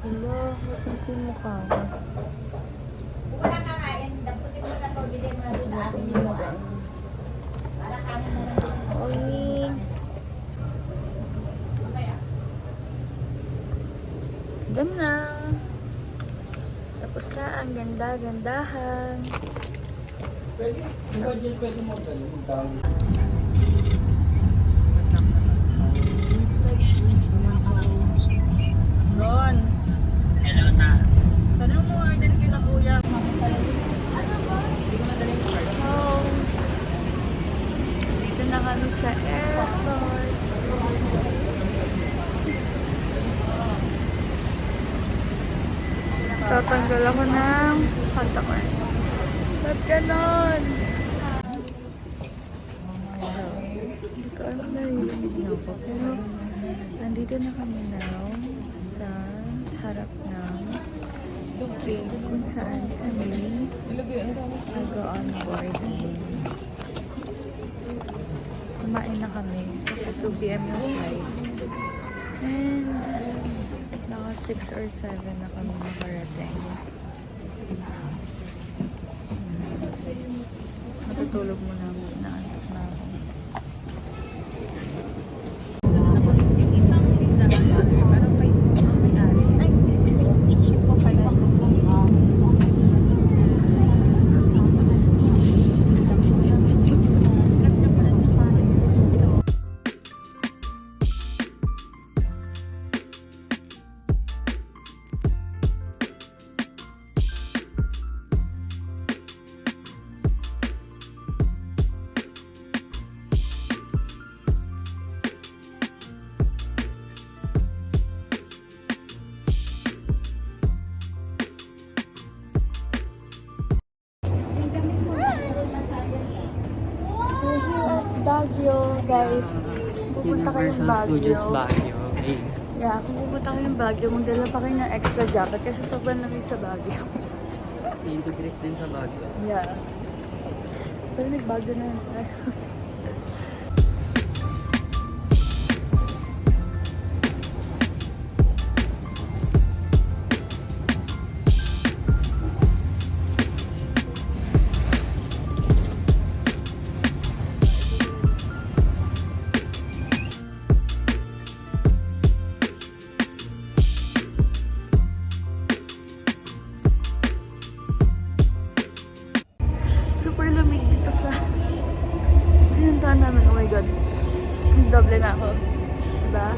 Hala, bakit ko yung mukha mo? Kung wala kakain, daputin mo na to, bigay mo na doon sa asin niyo. Para kanin na lang doon. Oy. Dam na. Tapos na ang ganda-gandahan. Pwede, di ba dyan pwede mo magtawag? Ron. Hello na. Tanong mo order kila kuya. So, dito na kami sa airport. Tatanggal ako ng contact lens. Ba't ganon? So, hindi ko alam na narinig ako. Pero, nandito na kami now sa harap ng gate kung saan kami mag-on board. Kumain na kami. So, 2 p.m. yung flight. And, naka 6 or 7 na kami nakarating. Matutulog muna ako. Inaantok na ako. Tapos yung isang tindahan natin, parang ang may-ari. Ay, i-chip ko pala. We're here at Baguio, guys. Pupunta kayong Universal Baguio. Studios Baguio. Hey. Yeah, kung pupunta kayong Baguio, magdala pa kayo ng extra jacket kasi sobrang lamig sa Baguio. 10 degrees din sa Baguio. Yeah. Pero nag-Baguio na yun. Super lamig dito sa pinuntahan namin. Oh my god. Doble na ako. Diba?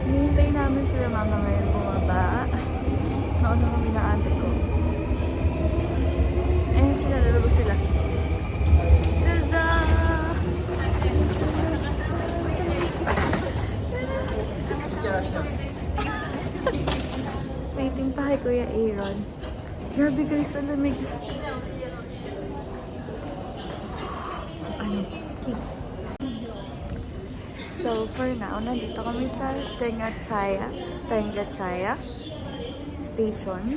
Hinihintay namin sila mama ngayon bumaba. Nauna kami na ate ko. Eh, sila lalabas sila. Tada! Waiting pa kay Kuya Aaron. Grabe guys, ang lamig. So, for now, nandito kami sa Tengachaya Station.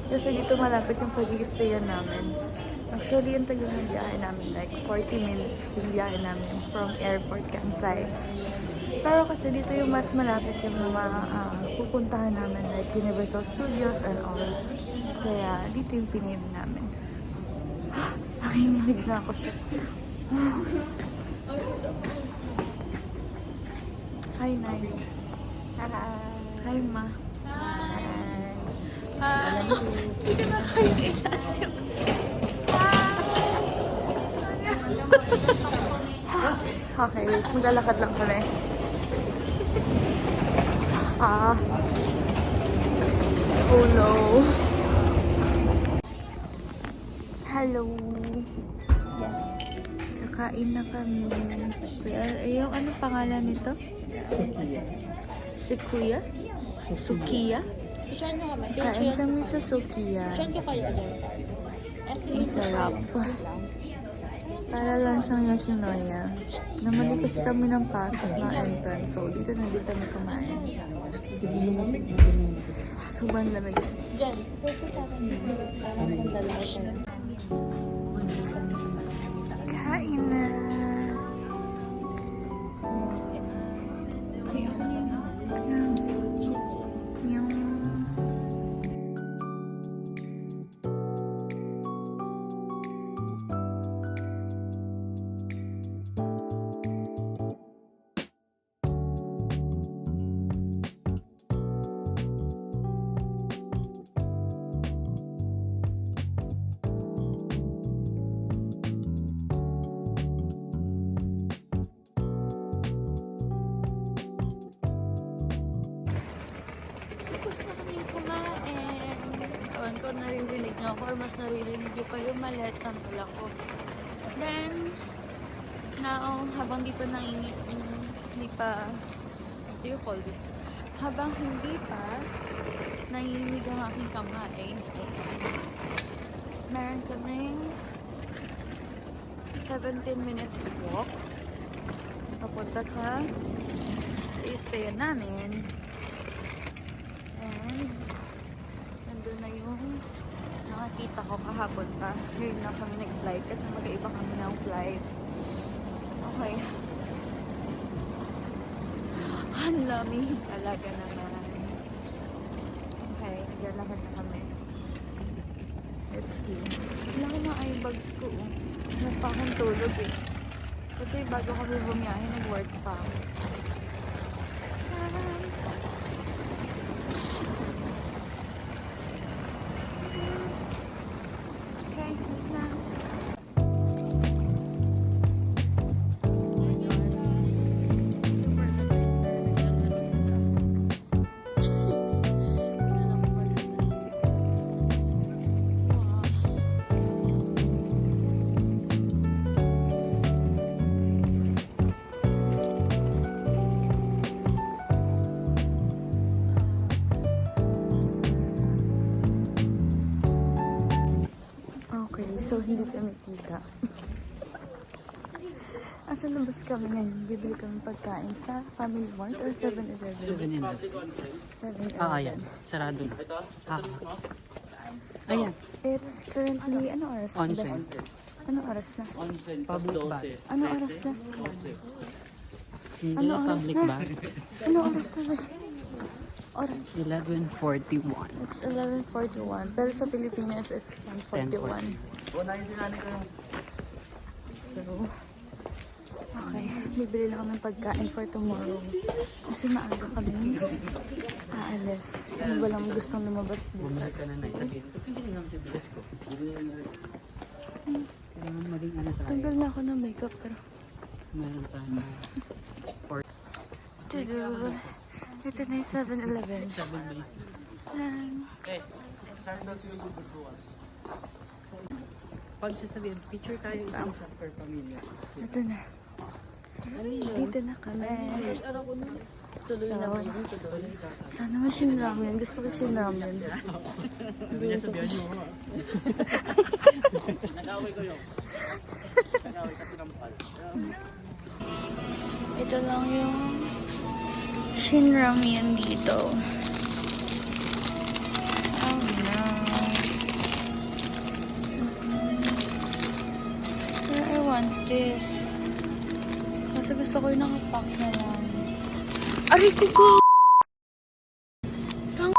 Kasi dito malapit yung pag-i-stayan namin. Actually, yung tagal ng biyahe namin, like 40 minutes yung biyahe namin from airport Kansai. Pero kasi dito yung mas malapit yung mga pupuntahan namin, like Universal Studios and all. Kaya dito yung pinili namin. Nakikinig na ako siya. Hi, Nay. Hi, Ma. Hi. Hindi ka na kayo i-asyo. Okay, maglalakad lang kami. Oh no. Hello. Kakain na kami. Yung ano pangalan nito? Sukiya. Sukiya? Sukiya? Saan nyo kami? Kain kami sa Sukiya. Saan nyo kayo dyan? Masarap. Para lang siyang Yoshinoya. Namali kasi kami ng pasok na entrance. So, dito na din kami kumain. Sobrang lamig siya. Dyan. Pwede sa akin. Parang kung dalawa tayo. Kain na. Yung naririnig niyo ako or mas naririnig niyo pa yung maliit ng tulak ko. Then, now, habang di pa hindi pa, what do you call this? Habang hindi pa nanginginig ang aking kamay, meron kaming 17 minutes walk papunta sa i-stayan namin. And nandun na yung nakakita ko kahapon pa. Ngayon lang kami nag-flight kasi magkaiba kami ng flight. Okay. Ang lamig talaga naman. Okay, naglalakad na kami. Let's see. Wala ko ng eyebags ko. Wala pa akong tulog eh. Kasi bago kami bumiyahe, nag-work pa ako. Okay, wait na. Okay, so hindi kami kita. Asa labas kami ngayon? Bibili kami pagkain sa Family Mart or 7-Eleven? 7-Eleven. ayan. Sarado na. Ayan. It's currently, ano oras na? Onsen. Ano oras na? Public bar. Ano oras na? Hindi Ano na oras public na? bar. Ano oras na ba? Oras. 11:41. It's 11:41. Pero sa Pilipinas, it's 10:41. So, okay. Bibili lang kami ng pagkain for tomorrow. Kasi maaga kami aalis. Walang gustong lumabas Bumili bukas. ka na na isabihin. Pwede lang bibigas ko. Kailangan maging ano tayo. Tanggal na ako ng makeup pero... Meron tayo. Tudu. Ito na yung 7-Eleven. Yan. Pag sasabihin, picture tayo isa per pamilya. Ito na. Dito na kami. Tuloy So, na ba yun? Tuloy. sana machine ramen. Gusto ko machine ramen. Sabi niya sabihan niyo mo. Nag-away ko yun. Nag-away kasi nampal. Ito lang yung shin ramen dito. Oh no. Pero I want this. Kasi gusto ko yung nakapack na lang. Aray ko ko! Tang...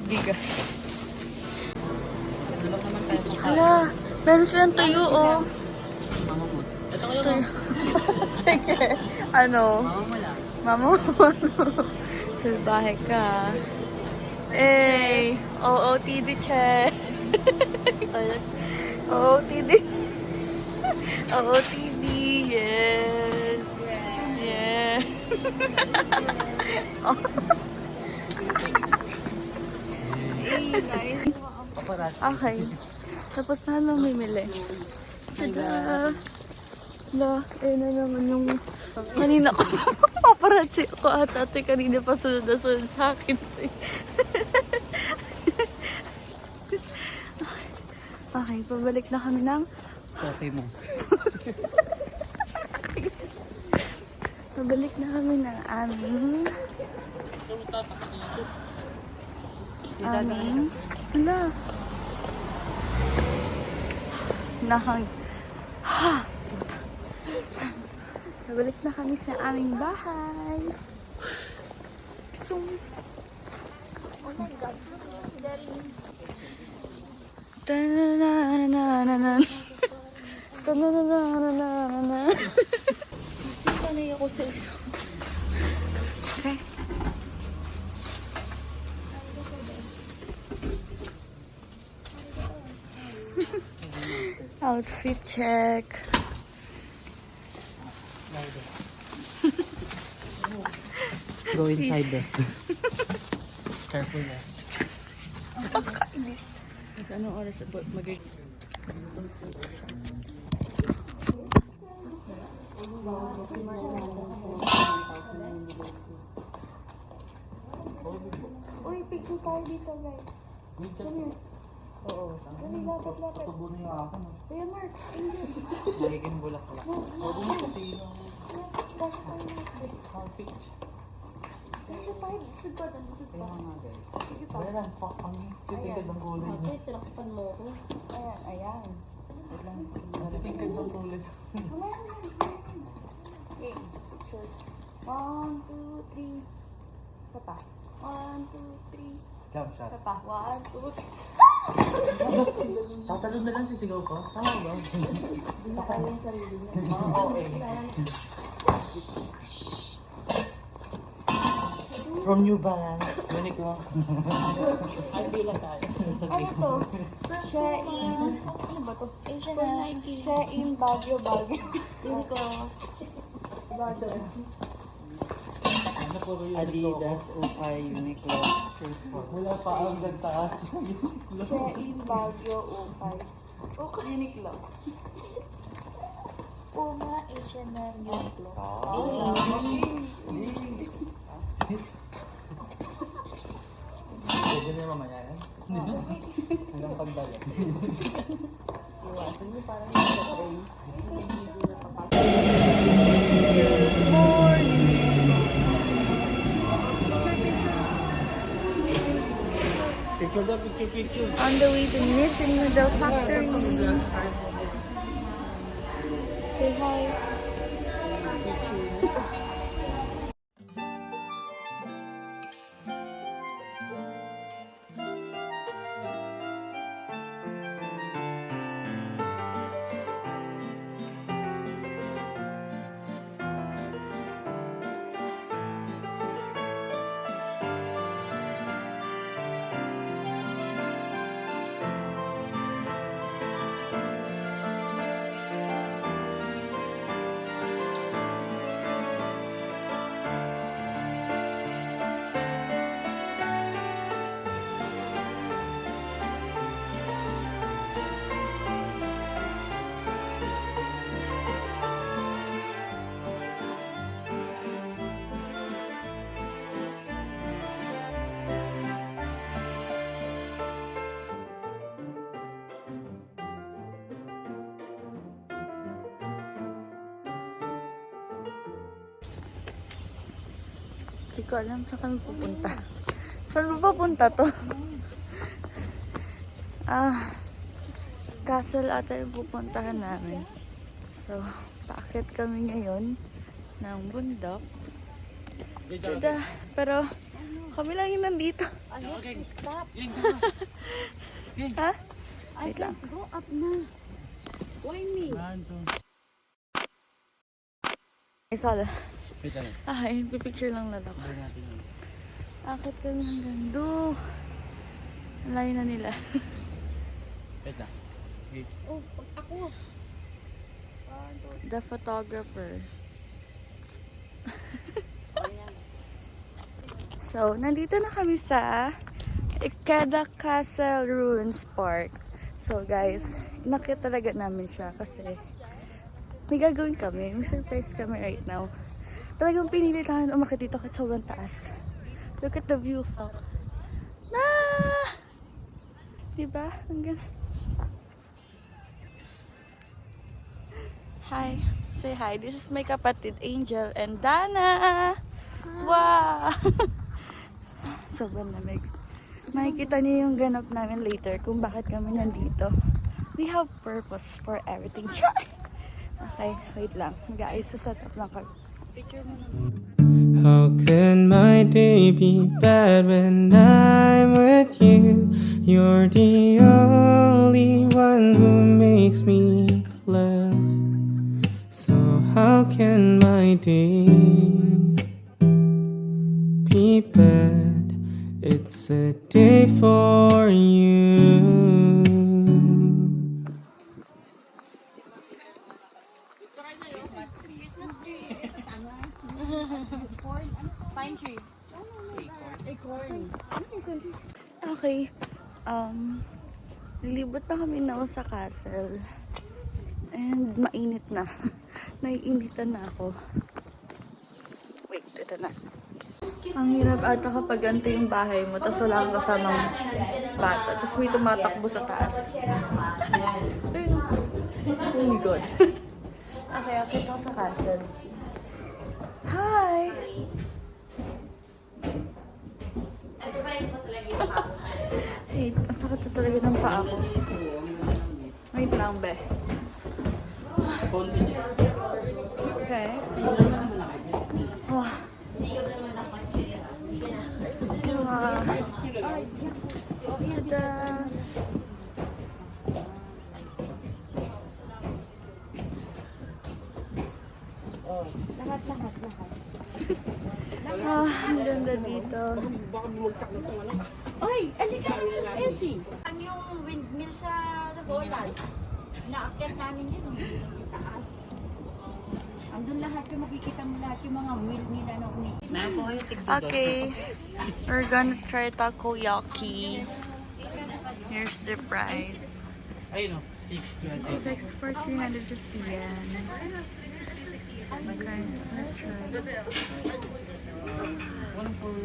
Bigas. Nalok naman tayo ng Hala, meron silang tuyo oh. mamamut. Ito kayo Tuyo. Sige. Ano? mamamula. Mamo, salbahe ka. Hey, OOTD check. OOTD. OOTD, yes. Yeah. Okay. Tapos na namimili. Tada! Hala, ayun na naman yung kanina ko. Paparazzi ako at ate kanina pa sunod na sunod sa akin. Okay, pabalik na kami ng... Okay mo. Pabalik na kami ng aming... Hala. Nahang... Ha! Pabalik na kami sa aming bahay. Tsung. Oh my God. Ta-na-na-na-na-na. Ta-na-na-na-na-na-na. Kasi panay ako sa isa. Okay. Outfit check. go inside this. Carefulness. Pakainis. Kasi anong oras mag- Uy, picture tayo dito, guys. Come here. Oo. Dali, lapit. Tubo na yung ako. Kuya Mark, Angel. Nagiging bulak pala. Pwede mo sa tino. Kasha tayo like this. Perfect. Kasha tayo. Busog pa doon, busog pa. Kaya nga guys. Sige pa. Wala lang. Ang titingkad ng kulay niya. Ate, tinakpan mo ako. Ayan. Wait lang. Titingkad ng kulay. Okay, picture. 1, 2, 3. Isa pa. 1, 2, 3. Jump shot. Isa pa. 1, 2, 3. Tatalon na lang sisigaw ko. Tama ba? Hindi na kaya yung sarili niya. Okay. From New Balance. Uniqlo. Ay, bilang tayo. Ano to? Shein. Ano ba to? Asian na. Shein Baguio. Hindi ko. Ano po ba yun? Adidas, Ukay, Uniqlo, Streetwear. Wala pa ang gagtaas. Shein Baguio Ukay. Uniqlo. Puma, Asian na, Uniqlo. Pwede na mamaya yan. Hanggang pagdala. Iwasan niyo parang nasa train. Picture daw, picture. On the way to Nissin Noodle Factory. Say hi. Hindi ko alam saan kami pupunta. Saan ba pupunta to? Castle ata yung pupuntahan namin. So, paakit kami ngayon ng bundok. Tada, pero kami lang yung nandito. Stop. Ha? Wait lang. Go up na. Why me? I saw that. Wait lang. Ayun, pipicture lang na ako. Try natin yun. Akit kami hanggang doon. Ang layo na nila. Wait lang. Wait. Oh, ako. The photographer. So, nandito na kami sa Ikeda Castle Ruins Park. So, guys, inakit talaga namin siya kasi may gagawin kami. May surprise kami right now. Talagang pinilit namin umakit dito kasi sobrang taas. Look at the view. Diba? Hanggang... Hi. Say hi. This is my kapatid Angel and Dana. Wow! Sobrang lamig. Makikita niyo yung ganap namin later kung bakit kami nandito. We have purpose for everything. Okay, wait lang. Guys, set up lang kami. Picture mo naman. How can my day be bad when I'm with you? You're the only one who makes me laugh. So how can my day be bad? It's a day for you. Pine tree. Okay. Lilibot na kami na sa castle. And mainit na. Naiinitan na ako. Wait, ito na. Ang hirap ata kapag ganito yung bahay mo, tapos wala kang kasamang bata, tapos may tumatakbo sa taas. Ayun. Oh my God. Okay, akit ako sa castle. Hi! Wait, ang sakit na talaga ng paa ko. Wait lang, be. Okay. Wow. Tada! Ang ganda dito. Oy, alika na Essie. Ang yung windmill sa Holland. Naakyat namin yun. Taas. Andun lahat yung makikita mo lahat yung mga wheel nila na Okay, we're gonna try takoyaki. Here's the price. Ayun o, 620. It's like for 350 yen. Okay, let's try. One for...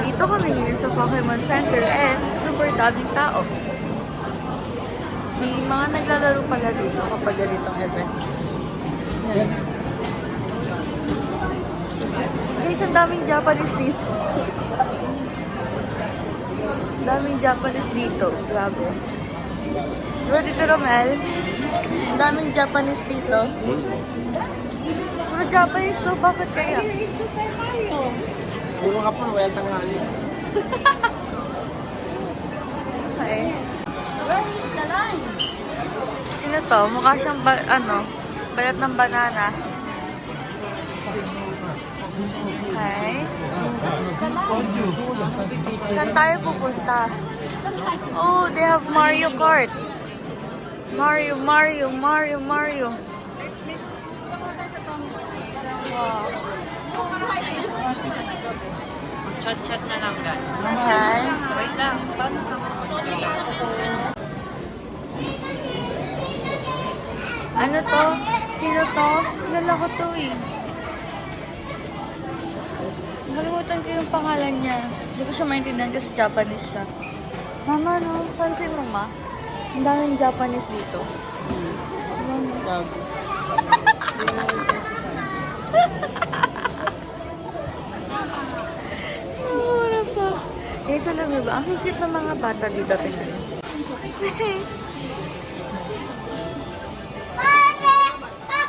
Dito kami ngayon sa Pokemon Center and super daming tao. May mga naglalaro pala dito kapag ganitong event. Yan. Guys, ang daming Japanese dito. Daming Japanese dito. Grabe. Diba dito, Romel? Ang daming Japanese dito. Puro Japanese, so bakit kaya? Puro ka po, wala tanghali. Okay. Where is the line? Sino to? Mukha siyang balat ng banana. Okay. Saan tayo pupunta? Oh, they have Mario Kart. Mario. Wow. Chat-chat na lang, guys. Hi. Wait lang. Paano ka? Ano to? Sino to? Kilala ko to eh. Nakalimutan ko yung pangalan niya. Hindi ko siya maintindihan kasi Japanese siya. Mama, no? Pansin mo, ma? Ang daming Japanese dito. Mura pa. Eh, sa alam niyo ba? Ang higit ng mga bata dito. Tingnan.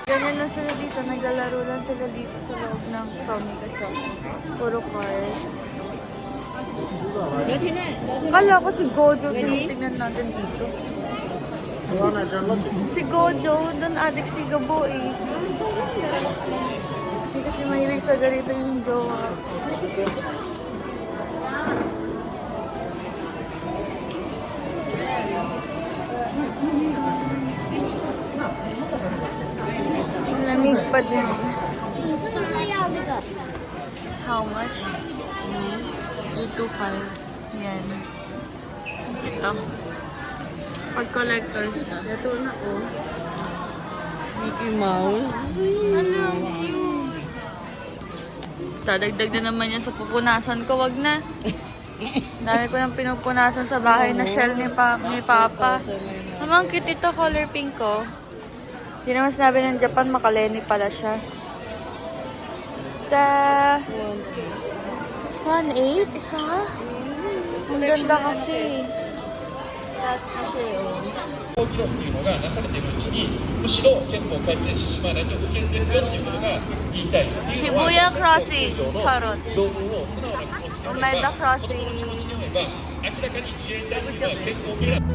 Ganyan lang sila dito. Naglalaro lang sila dito sa loob ng Tomica shop. Puro cars. Kala ko si Gojo. Tinitingnan natin dito. Si Gojo. Doon adik si Gabo eh. Hindi kasi mahilig sa ganito yung jowa. Lamig pa din. How much? 825. Yan. Ito. Pag collectors ka. Ito na oh. Mickey Mouse. Ano, cute. Dadagdag na naman yan sa pupunasan ko. Wag na. Dami ko nang pinupunasan sa bahay na shell ni Papa. Mama, ang cute ito. Color pink ko. Hindi naman sinabi ng Japan, makaleni pala siya. Ta 1.8? Isa? Ang ganda kasi. Lahat kasi oh. 議論っていうのがなされているうちにむしろ憲法改正しまわないと危険ですよっていうことが言いたいっていうのは Shibuya Crossing. Charot. 同文を素直な気持ちで読め Umeda ば子 Crossing. 供の気持ちで読めば明らかに自衛隊には憲法下だ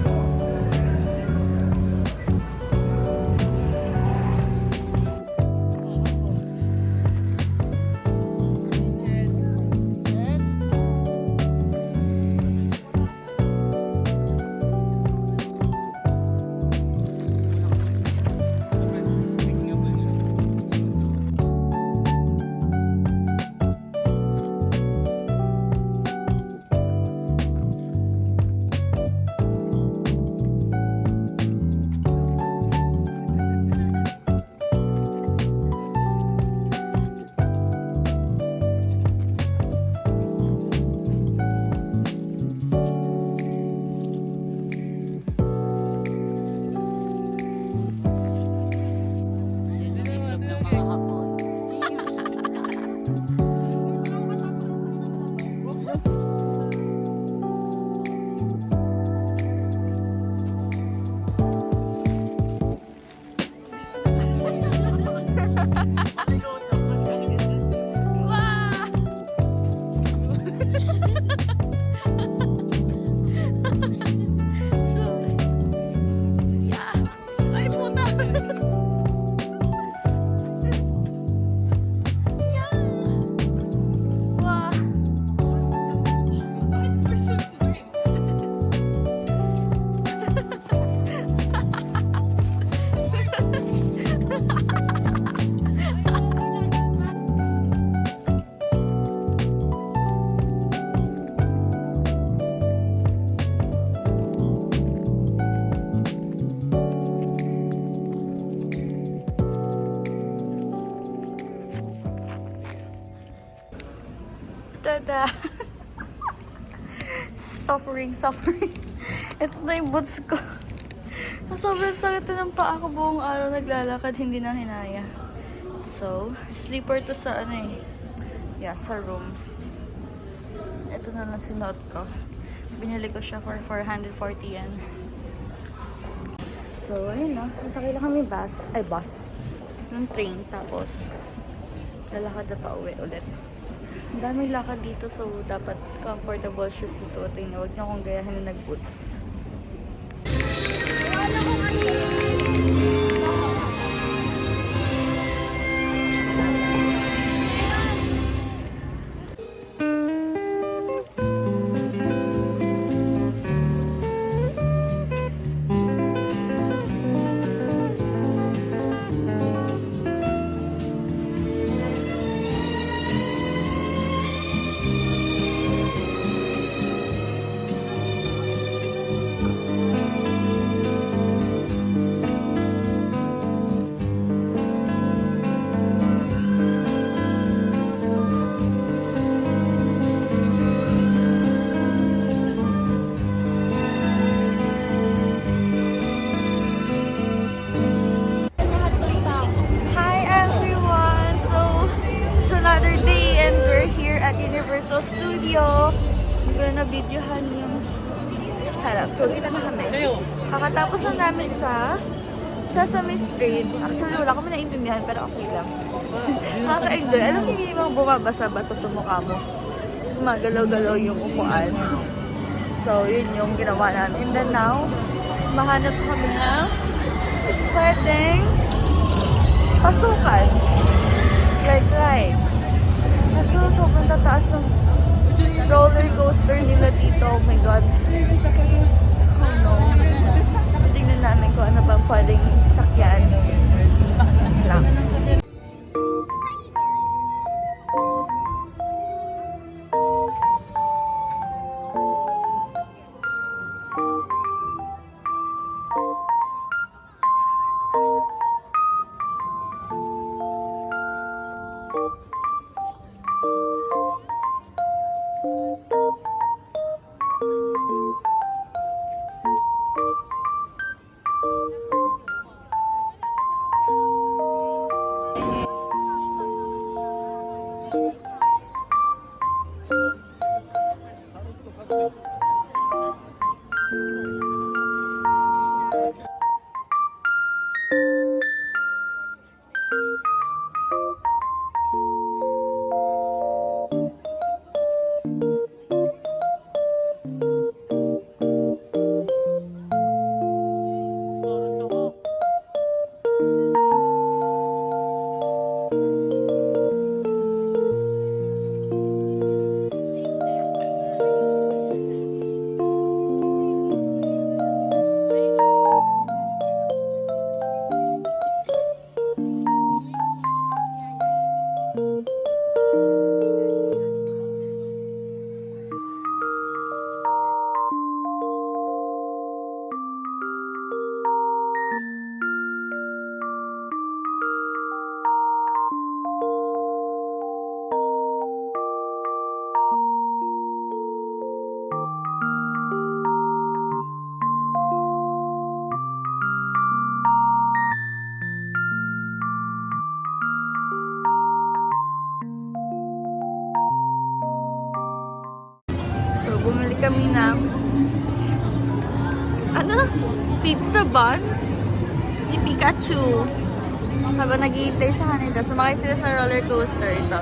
Tada! Suffering. Ito na yung boots ko. Sobrang sakit na ng paa ko buong araw naglalakad, hindi na hinaya. So, sleeper to sa sa rooms. Ito na lang sinuot ko. Binili ko siya for 440 yen. So, ayun na. Nasakay lang kami bus. Ng train. Tapos, lalakad na pa uwi ulit. Ang daming lakad dito, so dapat comfortable shoes yung suotin niyo. Huwag niyo akong gayahin na nag-boots. Harap. So, dito na kami. Kakatapos na namin sa Sesame Street. Actually, wala kami naintindihan, pero okay lang. Nakaka-enjoy. Alam mo, hindi mo bumabasa-basa sa mukha mo. Tapos gumagalaw-galaw yung upuan. So, yun yung ginawa namin. And then now, mahanap kami ng pwedeng pasukan. Like rides. Kaso, sobrang tataas ng roller coaster nila dito. Oh my God. Oh no. Tingnan namin kung ano bang pwedeng sakyan. Lang. Bumili kami ng pizza bun ni Pikachu. Habang naghihintay sa kanila, sumakay sila sa roller coaster ito.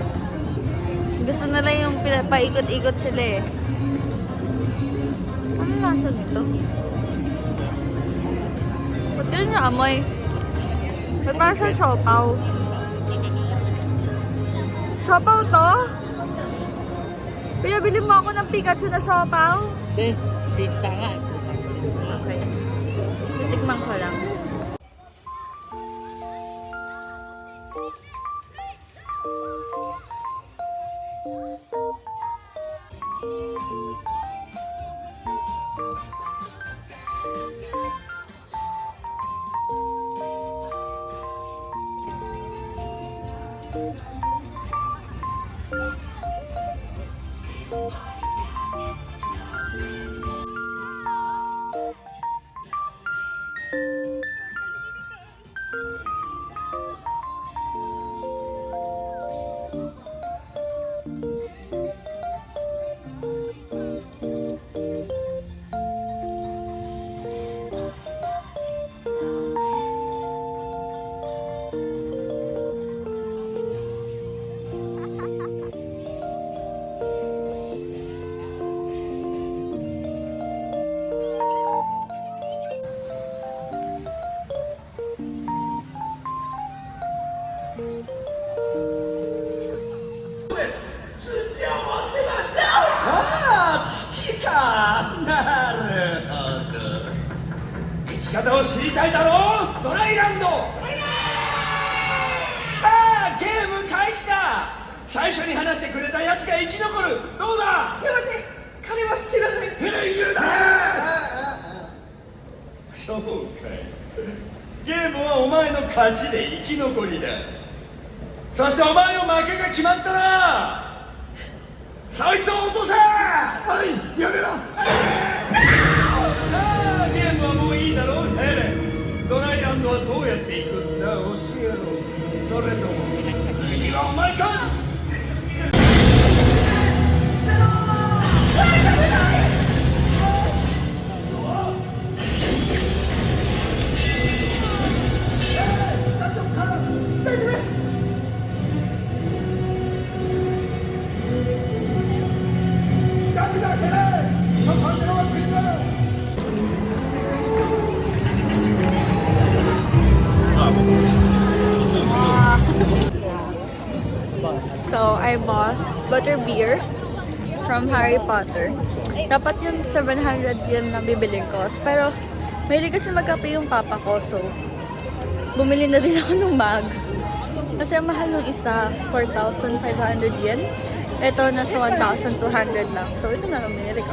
Gusto nila yung paikot-ikot sila eh. Ano lasa nito? Ba't ganun yung amoy? Ba't parang siya siopaw? Siopaw to? Pinabili mo ako ng Pikachu na siopaw? Hindi, pizza nga. Okay. Tikman ko lang. butterbeer from Harry Potter. Dapat yung 700 yun na bibiling ko. Pero, mahilig kasi magkape yung papa ko. So, bumili na din ako ng mug. Kasi ang mahal ng isa, 4,500 yen. Ito, nasa 1,200 lang. So, ito na lang binili ko.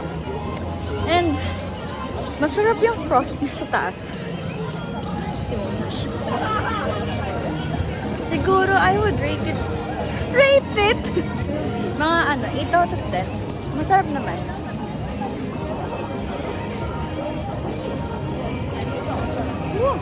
And, masarap yung frost niya sa taas. Siguro, I would rate it. Mga 8 out of 10. Masarap naman. Woo!